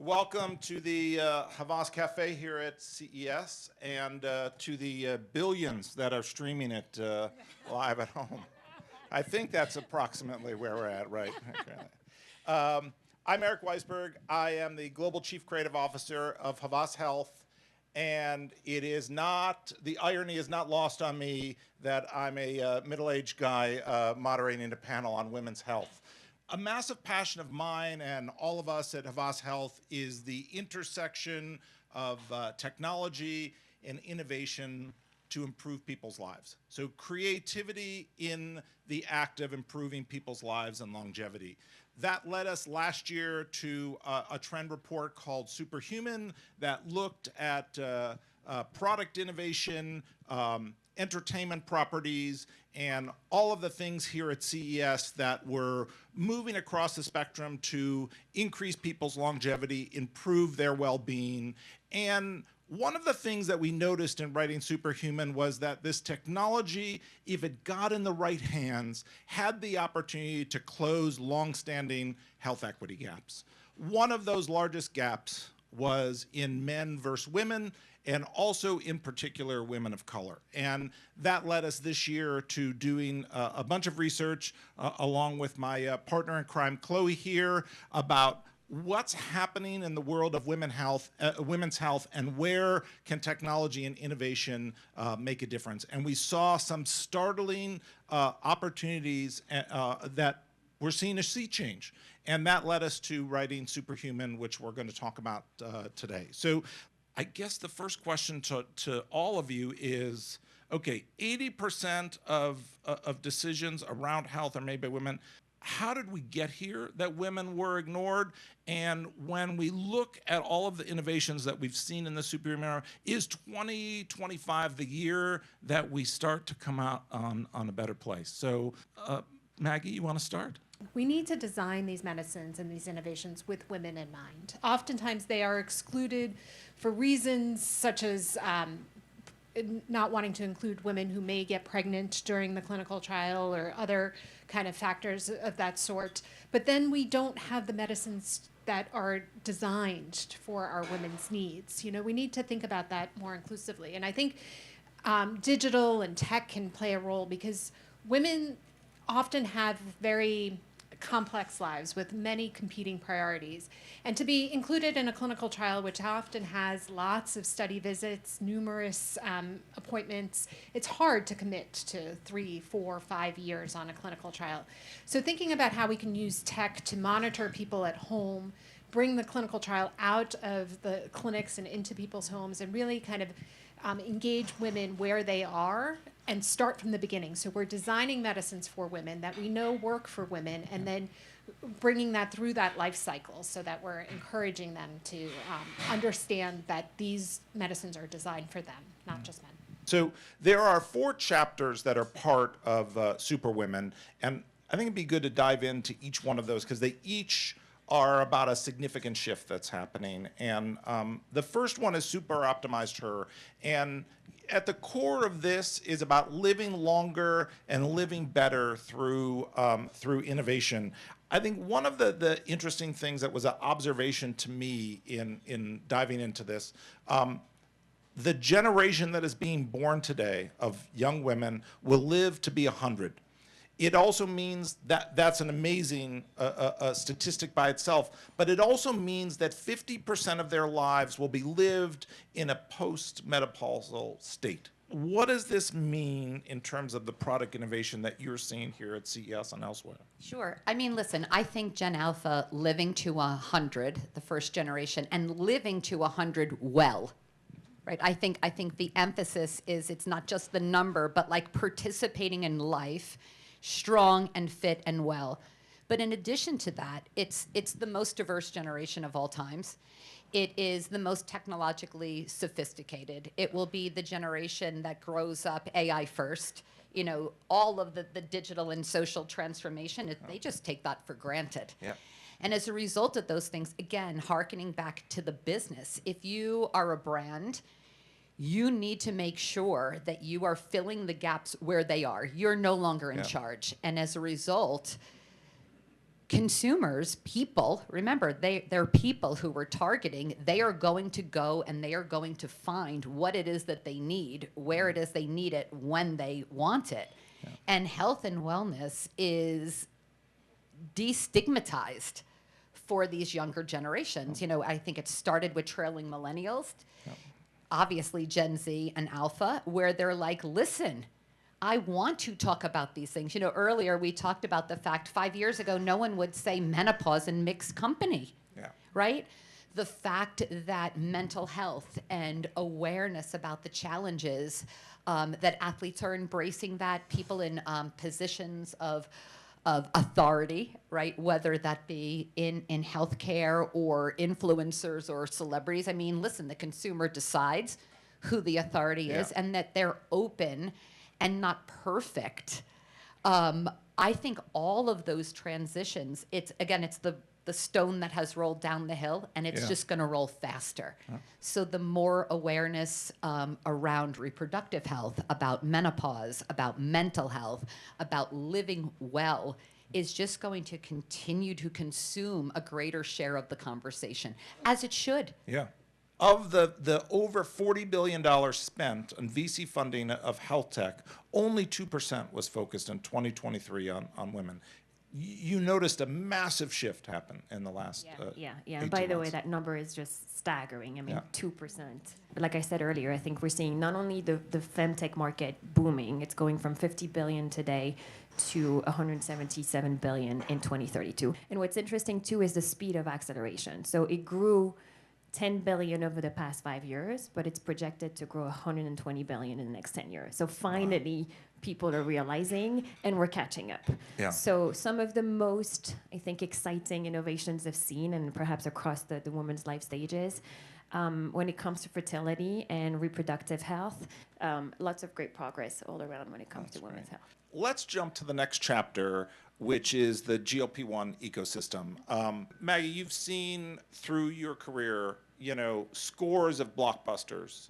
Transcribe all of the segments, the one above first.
Welcome to the Havas Café here at CES and to the billions that are streaming it live at home. I think that's approximately where we're at, right? I'm Eric Weisberg. I am the Global Chief Creative Officer of Havas Health, and it is not, the irony is not lost on me that I'm a middle-aged guy moderating a panel on women's health. A massive passion of mine and all of us at Havas Health is the intersection of technology and innovation to improve people's lives. So creativity in the act of improving people's lives and longevity. That led us last year to a trend report called Superwomen that looked at product innovation, entertainment properties, and all of the things here at CES that were moving across the spectrum to increase people's longevity, improve their well-being. And one of the things that we noticed in writing Superwomen was that this technology, if it got in the right hands, had the opportunity to close long-standing health equity gaps. One of those largest gaps was in men versus women, and also in particular women of color. And that led us this year to doing a bunch of research along with my partner in crime, Chloe, here about what's happening in the world of women's health and where can technology and innovation make a difference. And we saw some startling opportunities that we're seeing a sea change. And that led us to writing Superwomen, which we're going to talk about today. So I guess the first question to all of you is, okay, 80% of decisions around health are made by women. How did we get here that women were ignored? And when we look at all of the innovations that we've seen in the Superwomen era, is 2025 the year that we start to come out on a better place? So Maggie, you want to start? We need to design these medicines and these innovations with women in mind. Oftentimes they are excluded for reasons such as not wanting to include women who may get pregnant during the clinical trial or other kind of factors of that sort. But then we don't have the medicines that are designed for our women's needs. You know, we need to think about that more inclusively. And I think digital and tech can play a role because women often have very complex lives with many competing priorities. And to be included in a clinical trial, which often has lots of study visits, numerous appointments, it's hard to commit to 3, 4, 5 years on a clinical trial. So thinking about how we can use tech to monitor people at home, bring the clinical trial out of the clinics and into people's homes, and really kind of engage women where they are and start from the beginning. So we're designing medicines for women that we know work for women, and then bringing that through that life cycle so that we're encouraging them to understand that these medicines are designed for them, not just men. So there are 4 chapters that are part of Superwomen, and I think it'd be good to dive into each one of those because they each are about a significant shift that's happening. And the first one is Super Optimized Her. And at the core of this is about living longer and living better through innovation. I think one of the interesting things that was an observation to me in diving into this, the generation that is being born today of young women will live to be 100. It also means that that's an amazing statistic by itself, but it also means that 50% of their lives will be lived in a post-menopausal state. What does this mean in terms of the product innovation that you're seeing here at CES and elsewhere? Sure. I mean, listen, I think Gen Alpha living to 100, the first generation, and living to 100 well, right? I think the emphasis is it's not just the number, but like participating in life, strong and fit and well. But in addition to that, it's the most diverse generation of all times. It is the most technologically sophisticated. It will be the generation that grows up AI first. You know, all of the digital and social transformation, they just take that for granted. Yeah. And as a result of those things, again, hearkening back to the business, if you are a brand, you need to make sure that you are filling the gaps where they are. You're no longer in charge. And as a result, consumers, people, remember, they're people who we're targeting. They are going to go and they are going to find what it is that they need, where it is they need it, when they want it. Yeah. And health and wellness is destigmatized for these younger generations. You know, I think it started with trailing millennials, obviously Gen Z and Alpha, where they're like, listen, I want to talk about these things. You know, earlier we talked about the fact 5 years ago, no one would say menopause in mixed company, right? The fact that mental health and awareness about the challenges, that athletes are embracing that, people in positions of authority, right? Whether that be in healthcare or influencers or celebrities. I mean, listen, the consumer decides who the authority is, and that they're open and not perfect. I think all of those transitions, it's the stone that has rolled down the hill, and it's just going to roll faster. So the more awareness around reproductive health, about menopause, about mental health, about living well, is just going to continue to consume a greater share of the conversation, as it should. Yeah. Of the over $40 billion spent on VC funding of health tech, only 2% was focused in 2023 on women. You noticed a massive shift happen in the last And by the way, that number is just staggering. I mean, 2%. Like I said earlier, I think we're seeing not only the femtech market booming, it's going from 50 billion today to 177 billion in 2032. And what's interesting too is the speed of acceleration. So it grew 10 billion over the past 5 years, but it's projected to grow 120 billion in the next 10 years. So finally, people are realizing, and we're catching up. Yeah. So some of the most, I think, exciting innovations I've seen, and perhaps across the women's life stages, when it comes to fertility and reproductive health, lots of great progress all around when it comes to women's health. Let's jump to the next chapter, which is the GLP-1 ecosystem. Maggie, you've seen through your career, you know, scores of blockbusters.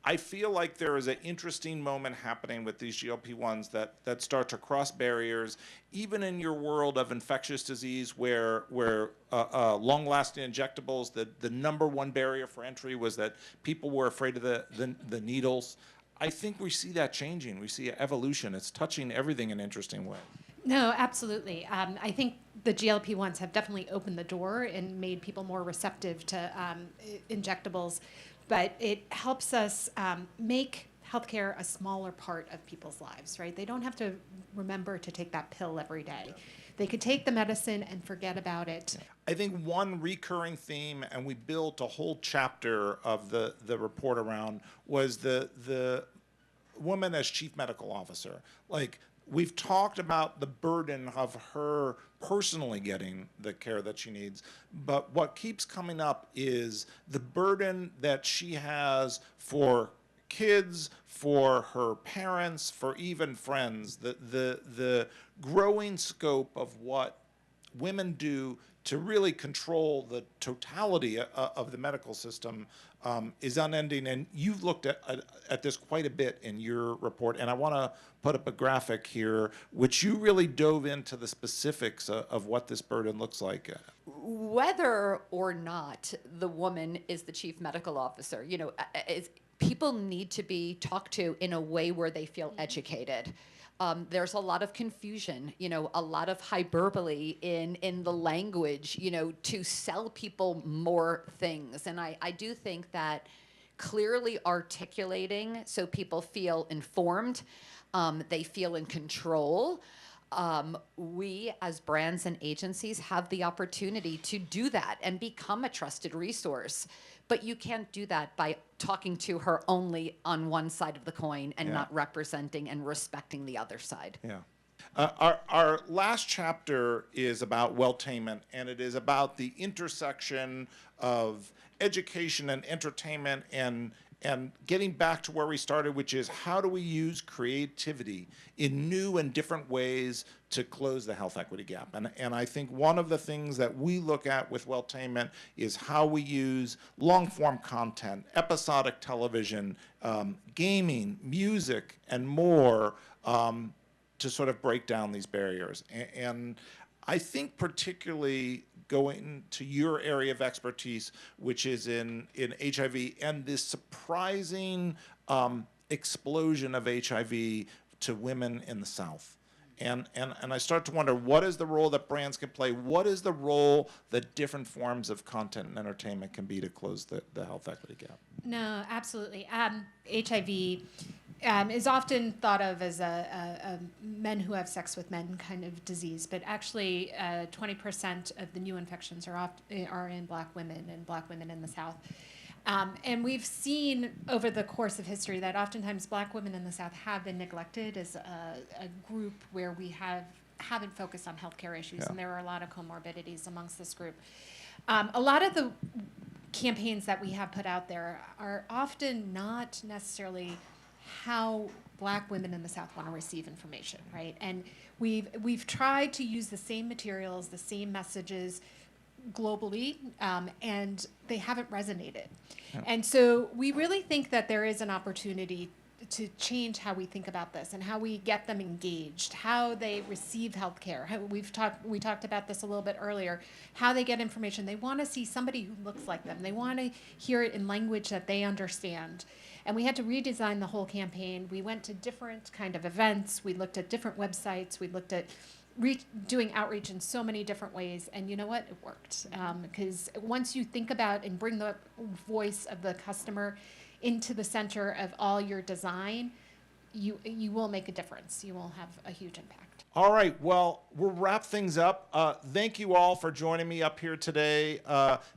I feel like there is an interesting moment happening with these GLP-1s that start to cross barriers, even in your world of infectious disease, where long-lasting injectables, the number one barrier for entry was that people were afraid of the needles. I think we see that changing. We see evolution. It's touching everything in interesting ways. No, absolutely. I think the GLP-1s have definitely opened the door and made people more receptive to injectables, but it helps us make healthcare a smaller part of people's lives, right? They don't have to remember to take that pill every day. They could take the medicine and forget about it. I think one recurring theme, and we built a whole chapter of the report around, was the woman as chief medical officer. Like, we've talked about the burden of her personally getting the care that she needs, but what keeps coming up is the burden that she has for kids, for her parents, for even friends, the growing scope of what women do to really control the totality of the medical system is unending. And you've looked at this quite a bit in your report, and I want to put up a graphic here, which you really dove into the specifics of what this burden looks like. Whether or not the woman is the chief medical officer, you know, people need to be talked to in a way where they feel educated. There's a lot of confusion, you know, a lot of hyperbole in the language, you know, to sell people more things. And I do think that clearly articulating so people feel informed, they feel in control. We as brands and agencies have the opportunity to do that and become a trusted resource. But you can't do that by talking to her only on one side of the coin and not representing and respecting the other side. Yeah. Our last chapter is about welltainment, and it is about the intersection of education and entertainment and getting back to where we started, which is how do we use creativity in new and different ways to close the health equity gap. And I think one of the things that we look at with welltainment is how we use long-form content, episodic television, gaming, music, and more to sort of break down these barriers. And I think particularly going to your area of expertise, which is in HIV, and this surprising explosion of HIV to women in the South. And I start to wonder, what is the role that brands can play? What is the role that different forms of content and entertainment can be to close the health equity gap? No, absolutely. HIV is often thought of as a men who have sex with men kind of disease, but actually 20% of the new infections are in Black women and Black women in the South. And we've seen over the course of history that oftentimes Black women in the South have been neglected as a group where we haven't focused on healthcare issues, and there are a lot of comorbidities amongst this group. A lot of the campaigns that we have put out there are often not necessarily how Black women in the South want to receive information, right? And we've tried to use the same materials, the same messages globally, and they haven't resonated. Yeah. And so we really think that there is an opportunity to change how we think about this and how we get them engaged, how they receive healthcare. We talked about this a little bit earlier, how they get information. They want to see somebody who looks like them. They want to hear it in language that they understand. And we had to redesign the whole campaign. We went to different kind of events. We looked at different websites. We looked at doing outreach in so many different ways, and you know what? It worked. Because once you think about and bring the voice of the customer into the center of all your design, you will make a difference. You will have a huge impact. All right, well, we'll wrap things up. Thank you all for joining me up here today.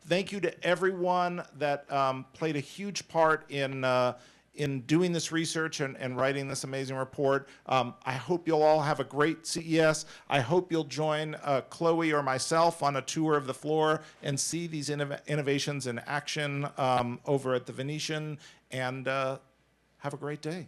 Thank you to everyone that played a huge part in doing this research and writing this amazing report. I hope you'll all have a great CES. I hope you'll join Chloe or myself on a tour of the floor and see these innovations in action over at the Venetian, and have a great day.